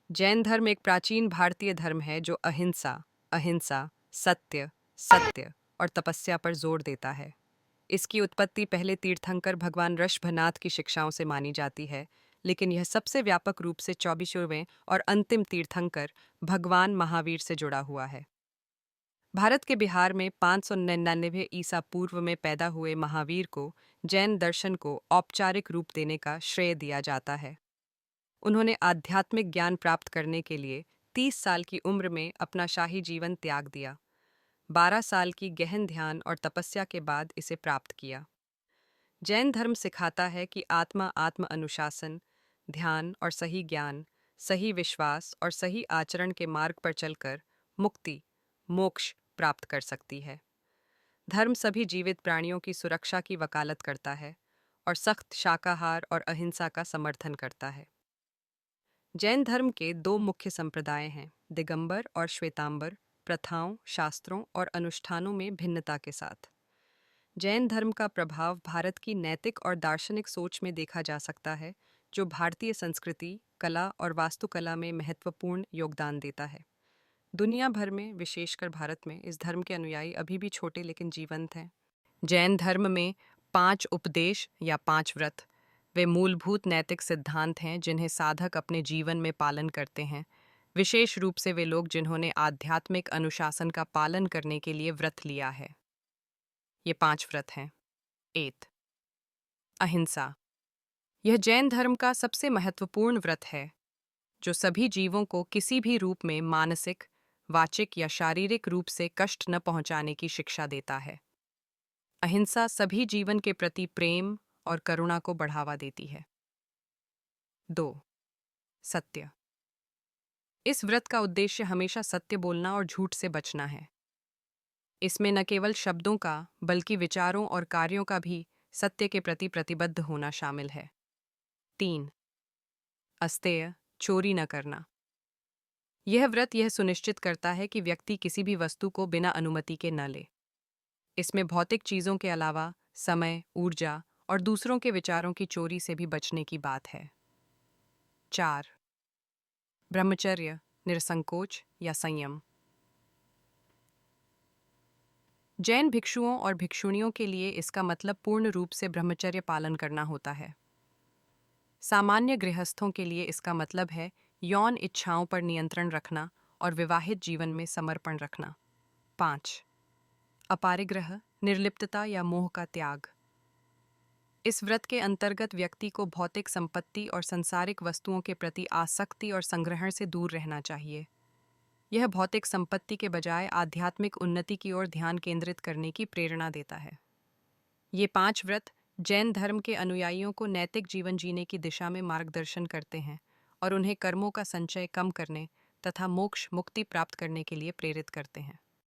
जैन धर्म एक प्राचीन भारतीय धर्म है जो अहिंसा, अहिंसा, सत्य, सत्य और तपस्या पर जोर देता है। इसकी उत्पत्ति पहले तीर्थंकर भगवान ऋषभनाथ की शिक्षाओं से मानी जाती है, लेकिन यह सबसे व्यापक रूप से 24वें और अंतिम तीर्थंकर भगवान महावीर से जुड़ा हुआ है। भारत के बिहार में 599 ईसा पूर्व में पैदा हुए महावीर को जैन दर्शन को औपचारिक रूप देने का श्रेय दिया जाता है। उन्होंने आध्यात्मिक ज्ञान प्राप्त करने के लिए 30 साल की उम्र में अपना शाही जीवन त्याग दिया। 12 साल की गहन ध्यान और तपस्या के बाद इसे प्राप्त किया। जैन धर्म सिखाता है कि आत्मा आत्म अनुशासन, ध्यान और सही ज्ञान, सही विश्वास और सही आचरण के मार्ग पर चलकर मुक्ति, मोक्ष प्राप्त कर सकती है। धर्म सभी जीवित प्राणियों की सुरक्षा की वकालत करता है और सख्त शाकाहार और अहिंसा का समर्थन करता है। जैन धर्म के दो मुख्य संप्रदाय हैं, दिगंबर और श्वेतांबर, प्रथाओं, शास्त्रों और अनुष्ठानों में भिन्नता के साथ। जैन धर्म का प्रभाव भारत की नैतिक और दार्शनिक सोच में देखा जा सकता है, जो भारतीय संस्कृति, कला और वास्तुकला में महत्वपूर्ण योगदान देता है। दुनिया भर में, विशेषकर भारत में, इस धर्म के अनुयायी अभी भी छोटे लेकिन जीवंत हैं। जैन धर्म में 5 उपदेश या 5 व्रत वे मूलभूत नैतिक सिद्धांत हैं जिन्हें साधक अपने जीवन में पालन करते हैं, विशेष रूप से वे लोग जिन्होंने आध्यात्मिक अनुशासन का पालन करने के लिए व्रत लिया है। ये 5 व्रत हैं। 8 अहिंसा। यह जैन धर्म का सबसे महत्वपूर्ण व्रत है, जो सभी जीवों को किसी भी रूप में मानसिक, वाचिक या शारीरिक रूप से कष्ट न पहुंचाने की शिक्षा देता है। अहिंसा सभी जीवन के प्रति प्रेम और करुणा को बढ़ावा देती है। 2 सत्य। इस व्रत का उद्देश्य हमेशा सत्य बोलना और झूठ से बचना है। इसमें न केवल शब्दों का, बल्कि विचारों और कार्यों का भी सत्य के प्रति प्रतिबद्ध होना शामिल है। 3 अस्तेय, चोरी न करना। यह व्रत यह सुनिश्चित करता है कि व्यक्ति किसी भी वस्तु को बिना अनुमति के न ले। इसमें भौतिक चीजों के अलावा समय, ऊर्जा और दूसरों के विचारों की चोरी से भी बचने की बात है। 4 ब्रह्मचर्य, निरसंकोच या संयम। जैन भिक्षुओं और भिक्षुणियों के लिए इसका मतलब पूर्ण रूप से ब्रह्मचर्य पालन करना होता है। सामान्य गृहस्थों के लिए इसका मतलब है यौन इच्छाओं पर नियंत्रण रखना और विवाहित जीवन में समर्पण रखना। 5 अपारिग्रह, निर्लिप्तता या मोह का त्याग। इस व्रत के अंतर्गत व्यक्ति को भौतिक संपत्ति और सांसारिक वस्तुओं के प्रति आसक्ति और संग्रहण से दूर रहना चाहिए। यह भौतिक संपत्ति के बजाय आध्यात्मिक उन्नति की ओर ध्यान केंद्रित करने की प्रेरणा देता है। ये 5 व्रत जैन धर्म के अनुयायियों को नैतिक जीवन जीने की दिशा में मार्गदर्शन करते हैं और उन्हें कर्मों का संचय कम करने तथा मोक्ष मुक्ति प्राप्त करने के लिए प्रेरित करते हैं।